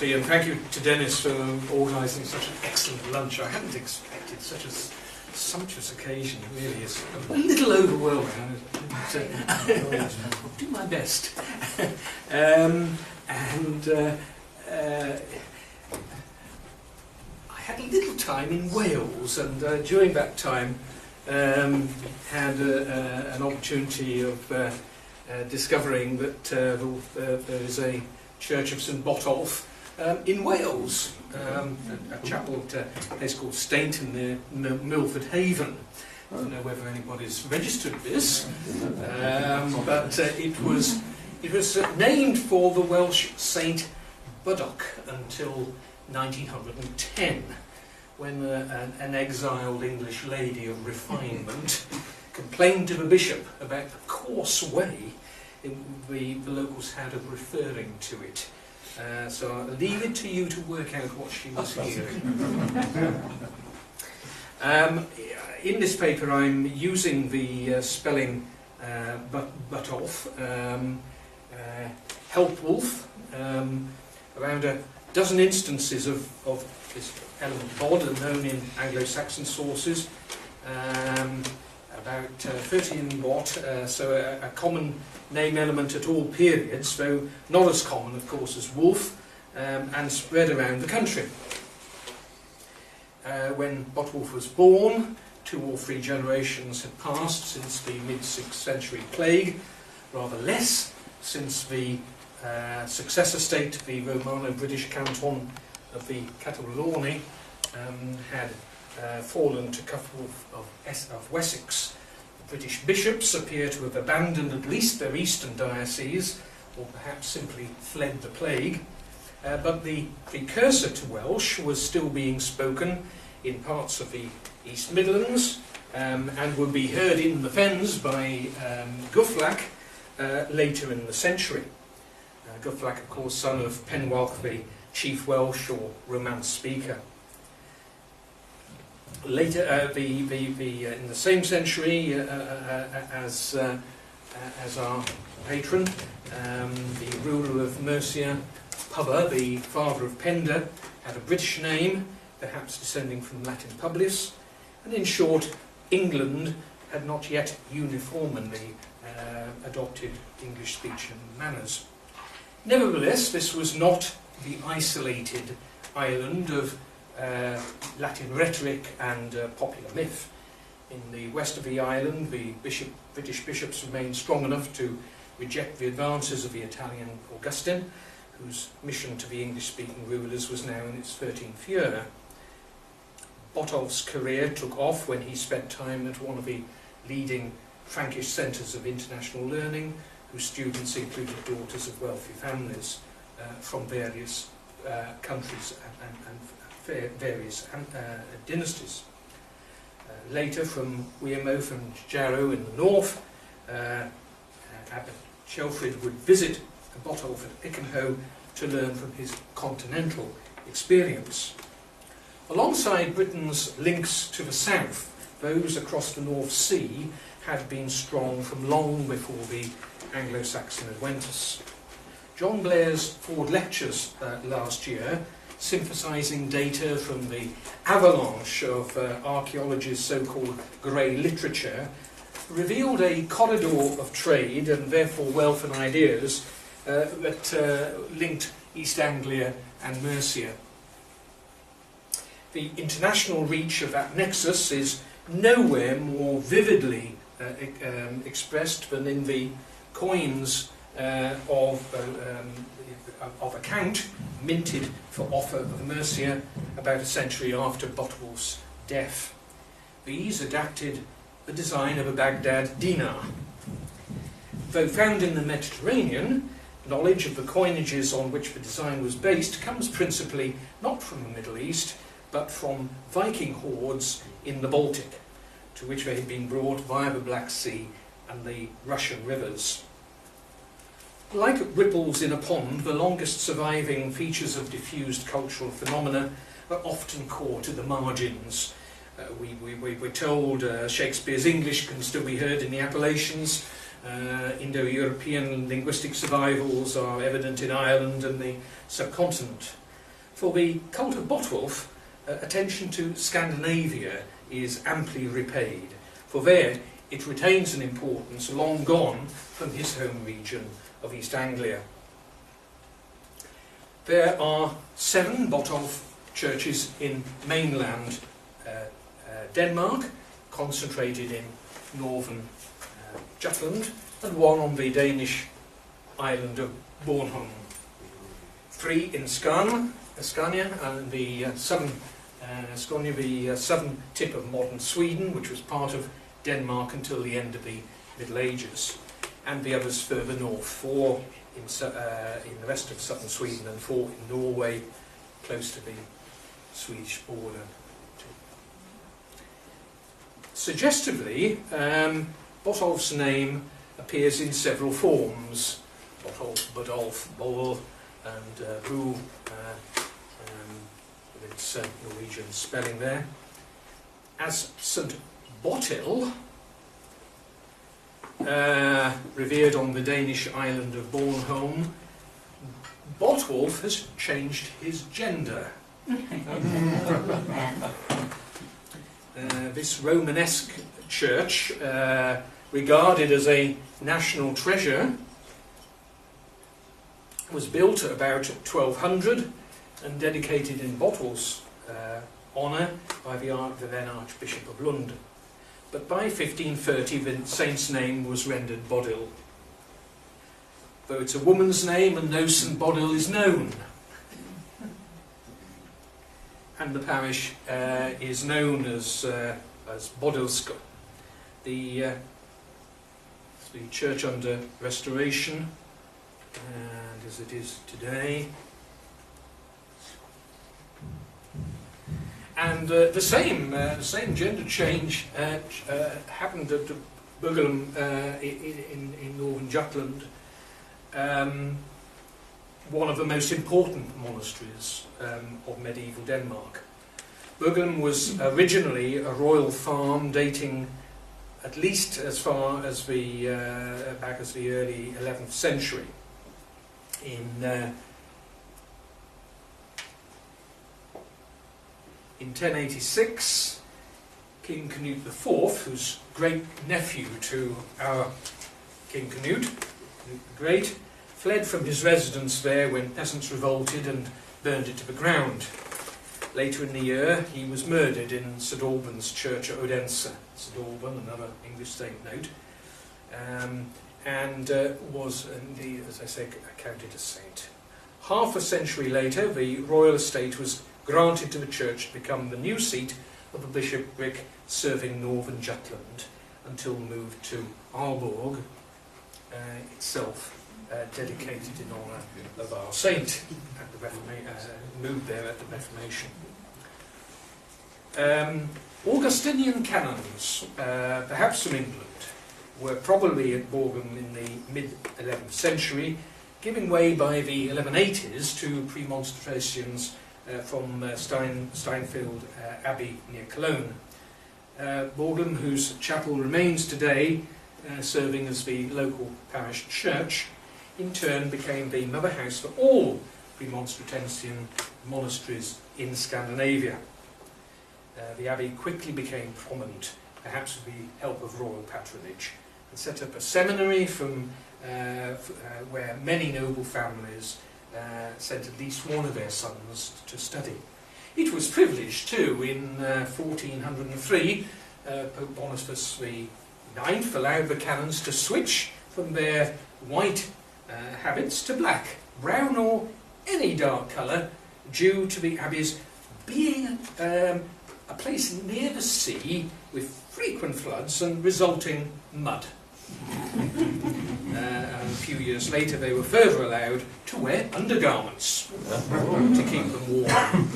everybody, and thank you to Dennis for organising such an excellent lunch. I hadn't expected such a sumptuous occasion, really. It's a little overwhelming. I'll do my best. I had a little time in Wales, and during that time had an opportunity of discovering that there is a Church of St Botolph in Wales, a chapel at a place called Stainton near Milford Haven. I don't know whether anybody's registered this, but it was named for the Welsh Saint Buddock until 1910, when an exiled English lady of refinement complained to the bishop about the coarse way the locals had of referring to it. So I'll leave it to you to work out what she was hearing. In this paper I'm using the spelling Butolph, Helpwolf, around a dozen instances of this element bod are known in Anglo-Saxon sources, about 30 in Watt, so a common name element at all periods, though not as common, of course, as wolf, and spread around the country. When Botwolf was born, 2 or 3 generations had passed since the mid-6th century plague, rather less since the successor state, the Romano-British canton of the Catalorni, had fallen to Cuthwolf of Wessex. The British bishops appear to have abandoned at least their eastern diocese, or perhaps simply fled the plague. But the precursor to Welsh was still being spoken in parts of the East Midlands, and would be heard in the Fens by Guthlac later in the century. Guthlac, of course, son of Penwalch, the chief Welsh or Romance speaker. Later, in the same century as our patron, the ruler of Mercia, Pubba, the father of Penda, had a British name, perhaps descending from Latin publius, and in short, England had not yet uniformly adopted English speech and manners. Nevertheless, this was not the isolated island of Latin rhetoric and popular myth. In the west of the island, the British bishops remained strong enough to reject the advances of the Italian Augustine, whose mission to the English-speaking rulers was now in its 13th year. Botolph's career took off when he spent time at one of the leading Frankish centres of international learning, whose students included daughters of wealthy families from various countries and various dynasties. Later, from Wearmouth and Jarrow in the north, Abbot Shelfrid would visit Botolph at Ickенhoe to learn from his continental experience. Alongside Britain's links to the south, those across the North Sea had been strong from long before the Anglo-Saxon Adventus. John Blair's Ford Lectures last year, synthesising data from the avalanche of archaeology's so-called grey literature, revealed a corridor of trade and therefore wealth and ideas that linked East Anglia and Mercia. The international reach of that nexus is nowhere more vividly expressed than in the coins of account minted for Offa of Mercia about a century after Botwolf's death. These adapted the design of a Baghdad dinar. Though found in the Mediterranean, knowledge of the coinages on which the design was based comes principally not from the Middle East, but from Viking hordes in the Baltic, to which they had been brought via the Black Sea and the Russian rivers. Like ripples in a pond, the longest surviving features of diffused cultural phenomena are often core to the margins. We're told Shakespeare's English can still be heard in the Appalachians. Indo-European linguistic survivals are evident in Ireland and the subcontinent. For the cult of Botwulf, attention to Scandinavia is amply repaid, for there it retains an importance long gone from his home region of East Anglia. There are 7 Botolf churches in mainland Denmark, concentrated in northern Jutland, and 1 on the Danish island of Bornholm. 3 in Scania, and the southern tip of modern Sweden, which was part of Denmark until the end of the Middle Ages, and the others further north, 4 in the rest of southern Sweden and 4 in Norway, close to the Swedish border. Suggestively, Botolf's name appears in several forms: Botolf, Bodolf, Bol, and Ru, with its Norwegian spelling there. As St. Botil, revered on the Danish island of Bornholm, Botwulf has changed his gender. This Romanesque church, regarded as a national treasure, was built at about 1200 and dedicated in Botwulf's honour by the then Archbishop of Lund. But by 1530 the saint's name was rendered Bodil, though it's a woman's name and no St. Bodil is known. And the parish is known as Bodilsko. The church under restoration, and as it is today. And the same gender change happened at Buggelum in northern Jutland, one of the most important monasteries of medieval Denmark. Buggelum was originally a royal farm dating at least as far as the back as the early 11th century. In 1086, King Canute IV, who's great nephew to our King Canute, Canute the Great, fled from his residence there when peasants revolted and burned it to the ground. Later in the year, he was murdered in St. Alban's church at Odense. St. Alban, another English saint note, and was indeed, as I say, accounted a saint. Half a century later, the royal estate was granted to the church to become the new seat of a bishopric serving northern Jutland, until moved to Aalborg, itself dedicated in honour of our saint, at the moved there at the Reformation. Augustinian canons, perhaps from England, were probably at Borgum in the mid-11th century, giving way by the 1180s to premonstrations from Steinfeld Abbey near Cologne. Borgum, whose chapel remains today, serving as the local parish church, in turn became the mother house for all Premonstratensian monasteries in Scandinavia. The abbey quickly became prominent, perhaps with the help of royal patronage, and set up a seminary from where many noble families sent at least one of their sons to study. It was privileged too. In 1403, Pope Boniface IX allowed the canons to switch from their white habits to black, brown, or any dark colour, due to the abbey's being a place near the sea with frequent floods and resulting mud. And a few years later they were further allowed to wear undergarments to keep them warm.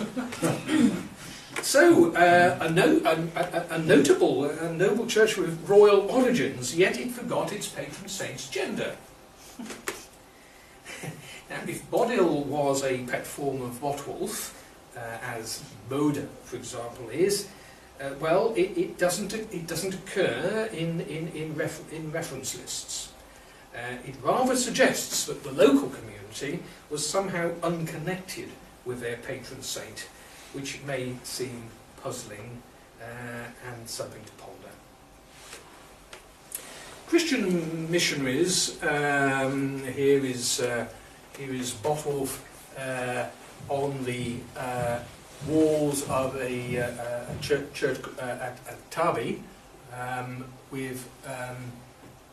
So, a noble church with royal origins, yet it forgot its patron saint's gender. Now, if Bodil was a pet form of Botwulf, as Bode, for example, is, well, it doesn't occur in reference lists. It rather suggests that the local community was somehow unconnected with their patron saint, which may seem puzzling and something to ponder. Christian missionaries, here is Botolph on the walls of a church at Tarby, with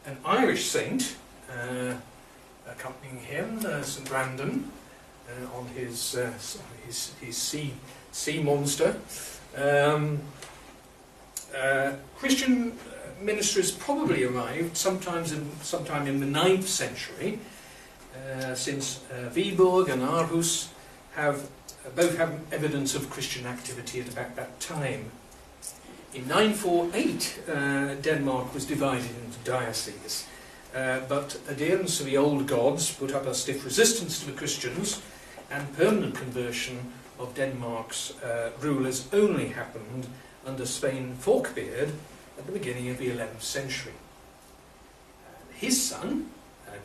an Irish saint accompanying him, St Brandon, on his sea monster. Christian ministries probably arrived sometime in the 9th century, since Viborg and Aarhus both have evidence of Christian activity at about that time. In 948, Denmark was divided into dioceses, but adherents to the old gods put up a stiff resistance to the Christians, and permanent conversion of Denmark's rulers only happened under Svein Forkbeard at the beginning of the 11th century. His son,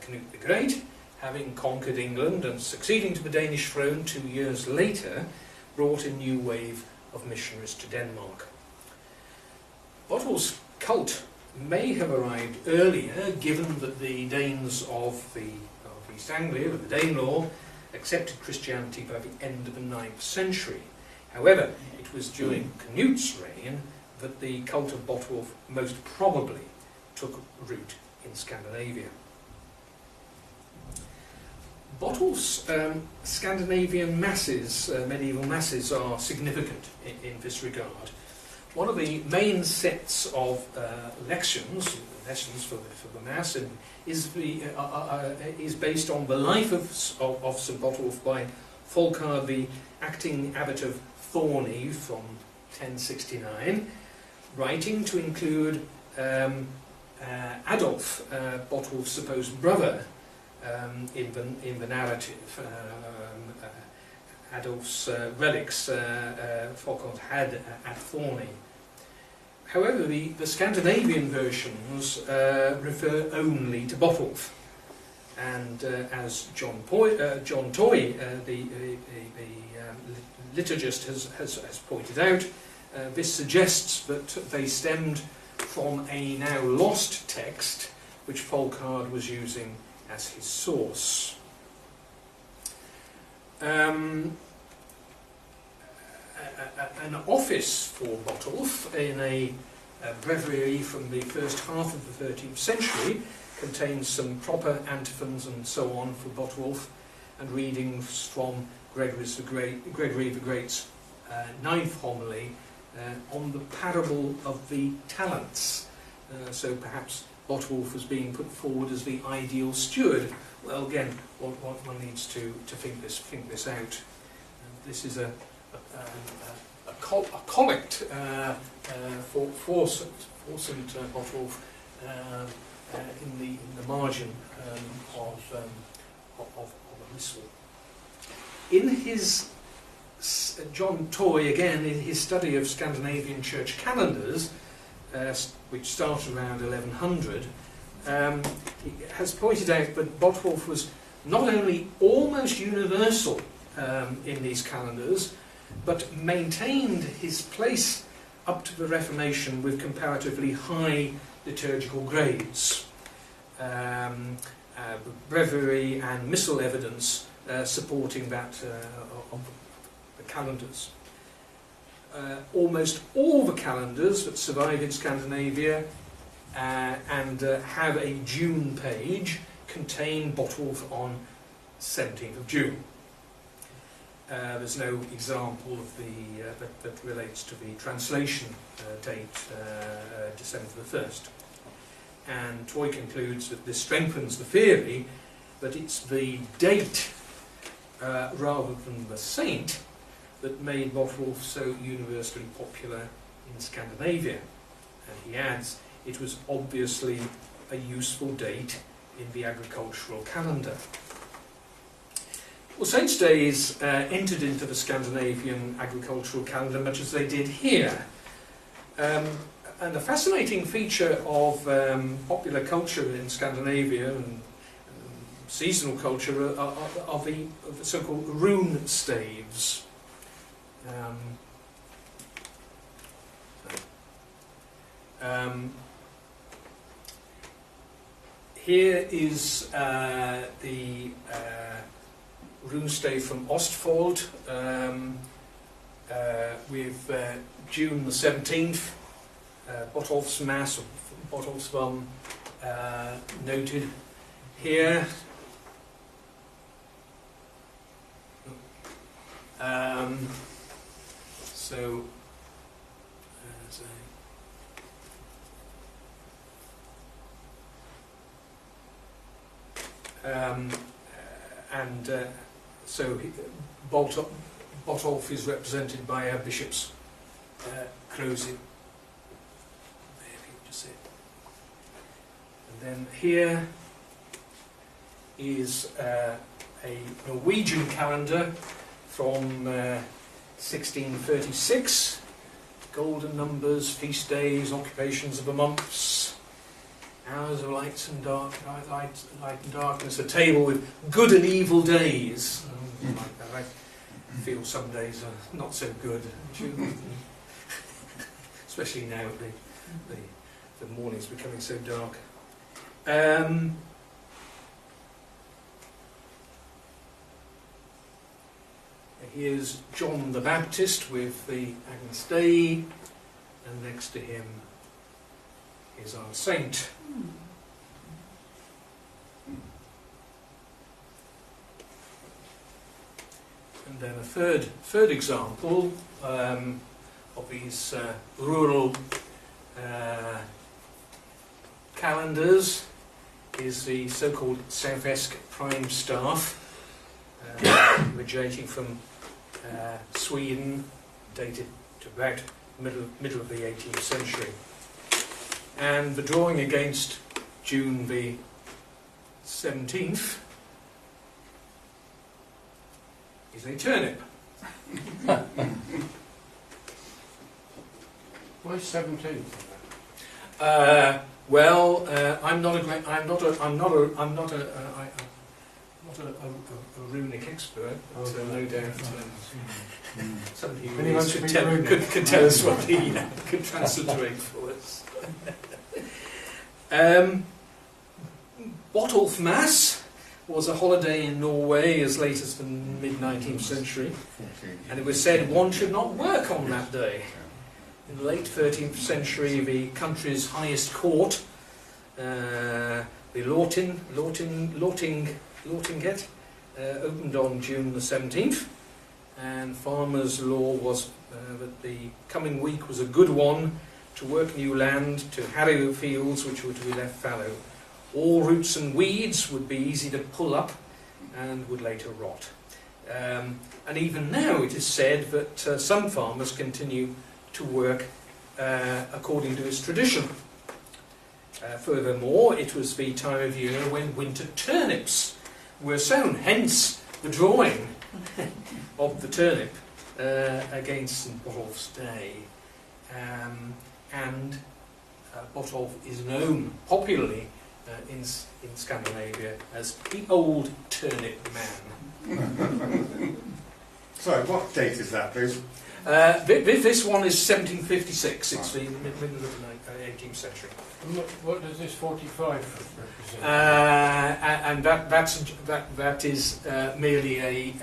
Canute the Great, having conquered England and succeeding to the Danish throne 2 years later, brought a new wave of missionaries to Denmark. Botolph's cult may have arrived earlier, given that the Danes of East Anglia, with the Danelaw, accepted Christianity by the end of the 9th century. However, it was during Canute's reign that the cult of Botolph most probably took root in Scandinavia. Botolph's Scandinavian masses, medieval masses, are significant in this regard. One of the main sets of lessons for the Mass is based on the life of St Botolph by Folkard, the acting abbot of Thorney from 1069, writing to include Adolf, Botolph's supposed brother, in the narrative. Adolf's relics Folkard had at Thorney. However, the Scandinavian versions refer only to Botolph, and as John Toy, the liturgist, has pointed out, this suggests that they stemmed from a now lost text which Folkard was using as his source. An office for Botolph in a breviary from the first half of the 13th century contains some proper antiphons and so on for Botolph, and readings from Gregory the Great's 9th homily on the parable of the talents. So perhaps Botolph was being put forward as the ideal steward. Well, again, one needs to think this out. This is a collect for St Botolph in the margin of a missal. In his John Toy, again, in his study of Scandinavian church calendars, which started around 1100, he has pointed out that Botolph was not only almost universal in these calendars, but maintained his place up to the Reformation with comparatively high liturgical grades. Breviary and missal evidence supporting that of the calendars. Almost all the calendars that survive in Scandinavia and have a June page contain Botolph on 17th of June. There's no example of that relates to the translation date, December the 1st. And Toy concludes that this strengthens the theory that it's the date rather than the saint that made Botolph so universally popular in Scandinavia. And he adds, it was obviously a useful date in the agricultural calendar. Well, Saints' Days entered into the Scandinavian agricultural calendar much as they did here. And a fascinating feature of popular culture in Scandinavia, and seasonal culture of the so-called rune staves. Here is the rune stave from Ostfold with June the 17th, Botolph's Mass, or Botolphsvam, noted here. So, so Botolph is represented by our bishops closing. And then here is a Norwegian calendar from 1636. Golden numbers, feast days, occupations of the months, hours of light and darkness, a table with good and evil days. Like that. I feel some days are not so good, especially now the morning's becoming so dark. Here's John the Baptist with the Agnus Dei, and next to him is our saint. And then a third example of these rural calendars is the so-called South-esque prime staff, originating from Sweden, dated to about middle of the 18th century. And the drawing against June the 17th is a turnip. Why 17th? I'm not a runic expert, but no doubt somebody could tell us what he could transliterate for us. Botolph Mass was a holiday in Norway as late as the mid-19th century, and it was said one should not work on that day. In the late 13th century, the country's highest court, the Lortinget, opened on June the 17th, and farmers' law was that the coming week was a good one to work new land, to harrow fields which were to be left fallow. All roots and weeds would be easy to pull up and would later rot. And even now it is said that some farmers continue to work according to this tradition. Furthermore, it was the time of year when winter turnips were sown, hence the drawing of the turnip against St. Botolph's Day. And Botolph is known popularly in Scandinavia as the old turnip man. Sorry, what date is that, please? This one is 1756. It's the middle of the 18th century. What does this 45 represent? And that is merely a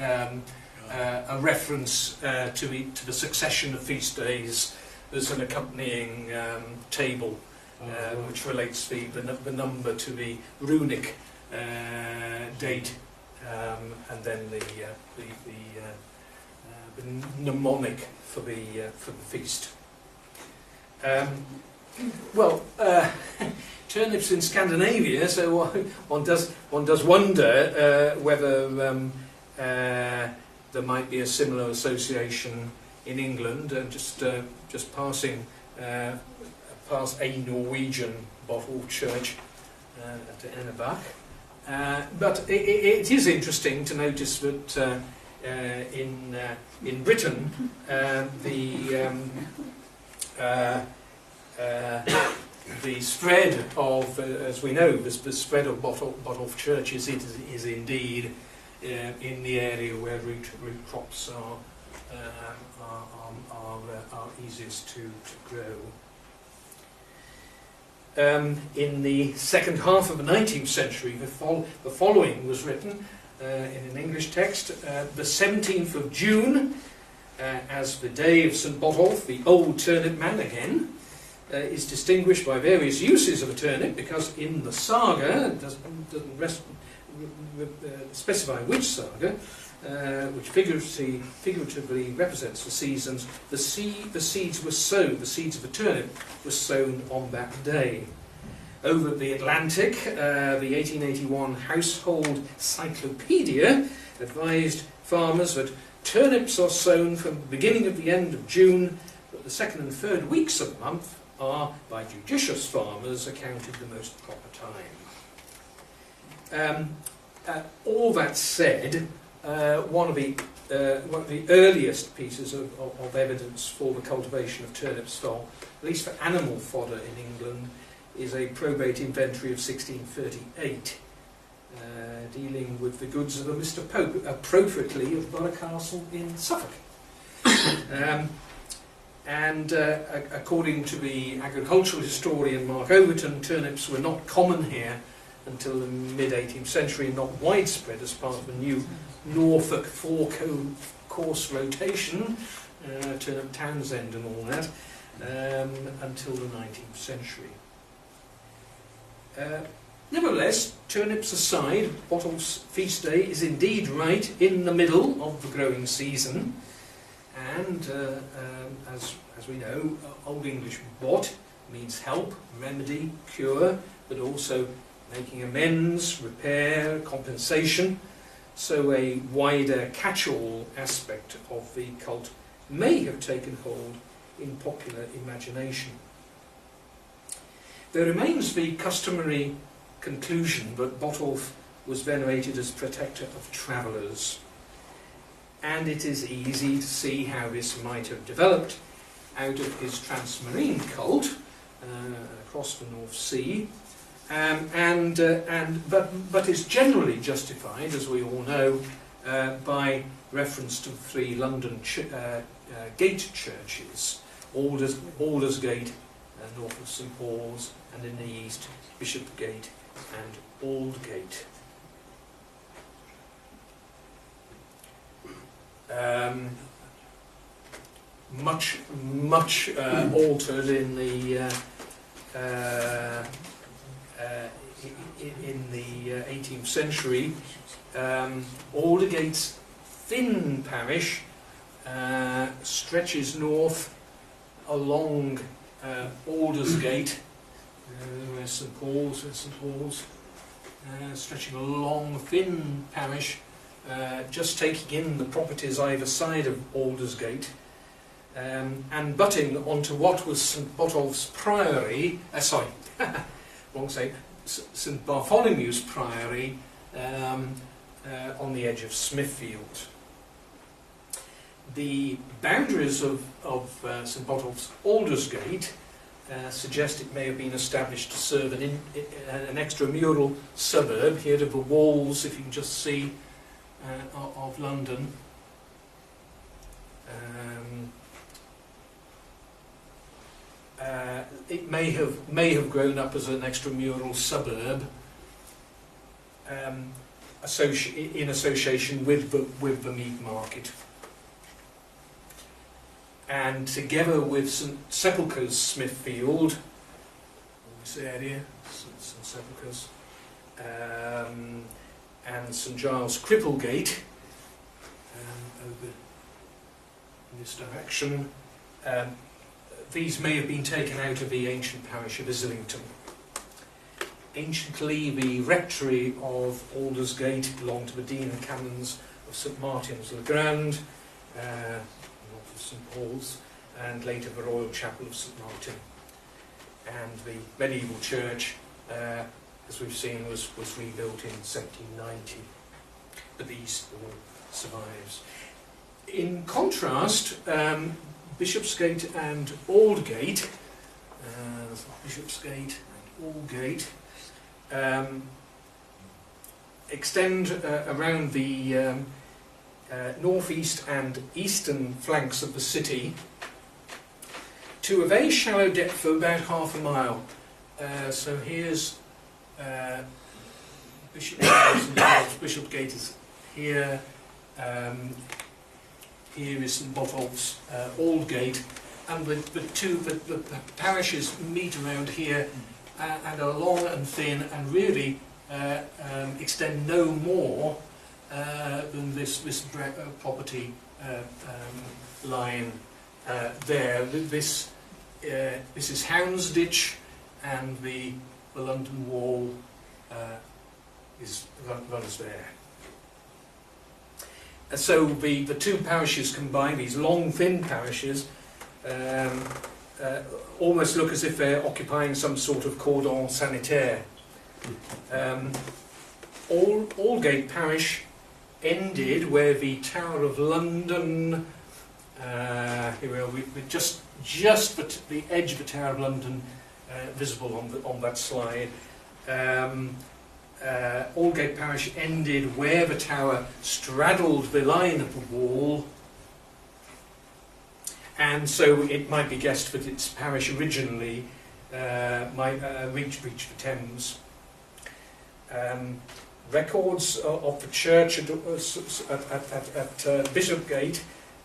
reference to the succession of feast days. There's an accompanying table which relates the number to the runic date, and then the mnemonic for the feast. Turnips in Scandinavia, so one does wonder whether there might be a similar association in England. Just passing past a Norwegian bottle church at Enebakk. But it is interesting to notice that in Britain the spread of, as we know, the spread of Botolph churches is indeed in the area where root crops are easiest to grow. In the second half of the 19th century, the following was written in an English text: the 17th of June, as the day of St. Botolph, the old turnip man again, is distinguished by various uses of a turnip, because in the saga, it doesn't specify which saga, which figuratively represents the seasons, the seeds were sown, the seeds of a turnip were sown on that day. Over at the Atlantic, the 1881 Household Cyclopedia advised farmers that turnips are sown from the beginning of the end of June, but the second and third weeks of the month are, by judicious farmers, accounted the most proper time. All that said, one of the earliest pieces of evidence for the cultivation of turnips, at least for animal fodder in England, is a probate inventory of 1638, dealing with the goods of a Mr. Pope, appropriately of Borough Castle in Suffolk. According to the agricultural historian Mark Overton, turnips were not common here until the mid-18th century, not widespread as part of the new Norfolk four-course rotation, Turnip Townsend and all that, until the 19th century. Nevertheless, turnips aside, Botolph's feast day is indeed right in the middle of the growing season, and as we know, Old English bot means help, remedy, cure, but also making amends, repair, compensation. So a wider catch-all aspect of the cult may have taken hold in popular imagination. There remains the customary conclusion that Botolph was venerated as protector of travellers, and it is easy to see how this might have developed out of his transmarine cult across the North Sea, but is generally justified, as we all know, by reference to the three London gate churches: Aldersgate, north of St Paul's, and in the east, Bishopsgate and Aldgate. Much altered in the 18th century. Aldergate's thin parish stretches north along Aldersgate, where's St Paul's, stretching along thin parish, just taking in the properties either side of Aldersgate, and butting onto what was St Botolph's Priory, wrong say, St Bartholomew's Priory, on the edge of Smithfield. The boundaries of St Botolph's Aldersgate suggest it may have been established to serve an extramural suburb, here to the walls, if you can just see, of London. It may have grown up as an extramural suburb, in association with the meat market, and together with St Sepulchre's Smithfield, this area, St Sepulchre's, and St Giles Cripplegate, over in this direction. These may have been taken out of the ancient parish of Islington. Anciently, the rectory of Aldersgate belonged to the Dean and Canons of St Martin's le Grand, north of St Paul's, and later the Royal Chapel of St Martin. And the medieval church, as we've seen, was rebuilt in 1790, but the east wall survives. In contrast, Bishopsgate and Aldgate, as Bishopsgate and Aldgate, extend around the northeast and eastern flanks of the city to a very shallow depth of about half a mile. So here's Bishopsgate is here. Here is St Botolph's Aldgate, and the parishes meet around here and are long and thin and really extend no more than this property line there. This is Houndsditch, and the London Wall runs there. And so the two parishes combined, these long, thin parishes, almost look as if they're occupying some sort of cordon sanitaire. Aldgate parish ended where the Tower of London, here we are, we're just the edge of the Tower of London visible on that slide. Aldgate parish ended where the tower straddled the line of the wall, and so it might be guessed that its parish originally might reach the Thames. Records of the church at Bishopsgate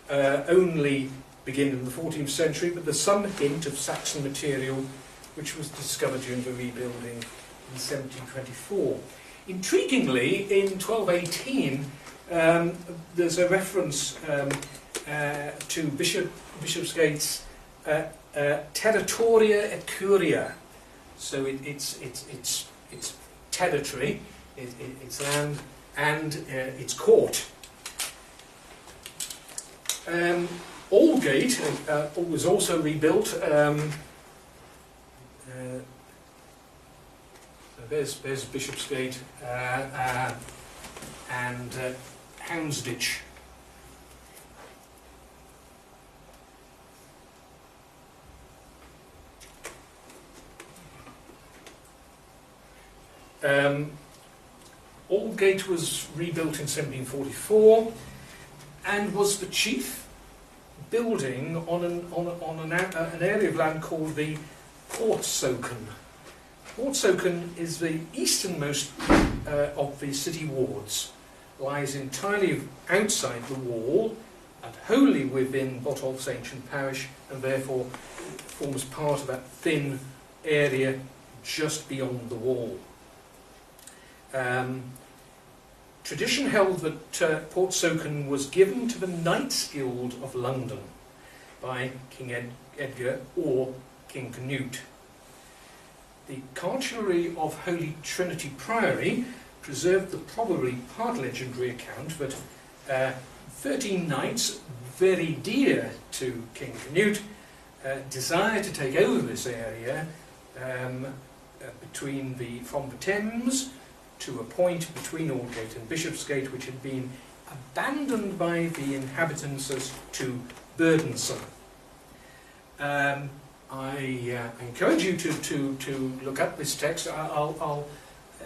only begin in the 14th century, but there's some hint of Saxon material which was discovered during the rebuilding in 1724. Intriguingly, in 1218, there's a reference to Bishopsgate's territoria et curia. So it's territory, its land, and its court. Aldgate was also rebuilt. There's Bishopsgate and Houndsditch. Aldgate was rebuilt in 1744 and was the chief building on an area of land called the Portsoken. Portsoken is the easternmost of the city wards, lies entirely outside the wall and wholly within Botolph's ancient parish, and therefore forms part of that thin area just beyond the wall. Tradition held that Portsoken was given to the Knights Guild of London by King Edgar or King Canute. The Cartulary of Holy Trinity Priory preserved the probably part legendary account that 13 knights, very dear to King Canute, desired to take over this area from the Thames to a point between Aldgate and Bishopsgate, which had been abandoned by the inhabitants as too burdensome. I encourage you to look up this text.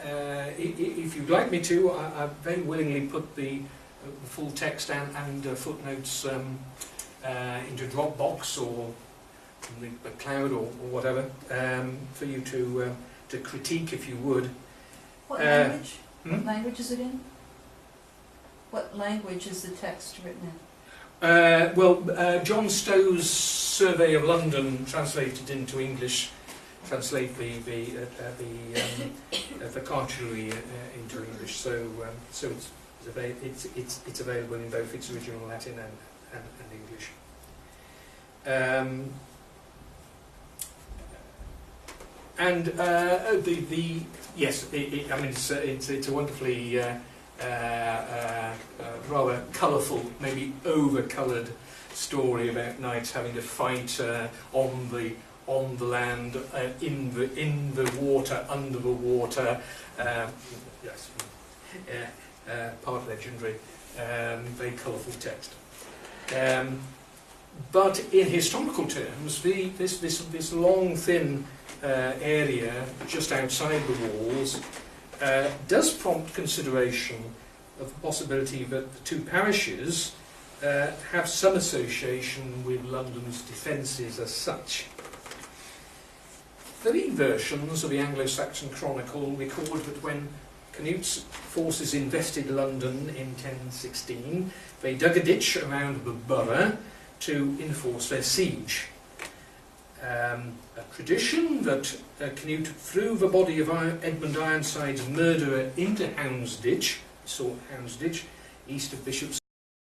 If you'd like me to, I very willingly put the full text and footnotes into Dropbox or the cloud or whatever for you to critique if you would. What language? What language is it in? What language is the text written in? John Stow's Survey of London translated into English, translate the Cartulary into English. So it's available in both its original Latin and English. It's a wonderfully rather colourful, maybe over-coloured story about knights having to fight on the land, in the water, under the water. Yes, part legendary, very colourful text. but in historical terms, this long, thin area just outside the walls does prompt consideration of the possibility that the two parishes have some association with London's defences as such. 3 versions of the Anglo-Saxon Chronicle record that when Canute's forces invested London in 1016, they dug a ditch around the borough to enforce their siege. A tradition that Canute threw the body of Edmund Ironside's murderer into Houndsditch, east of Bishop's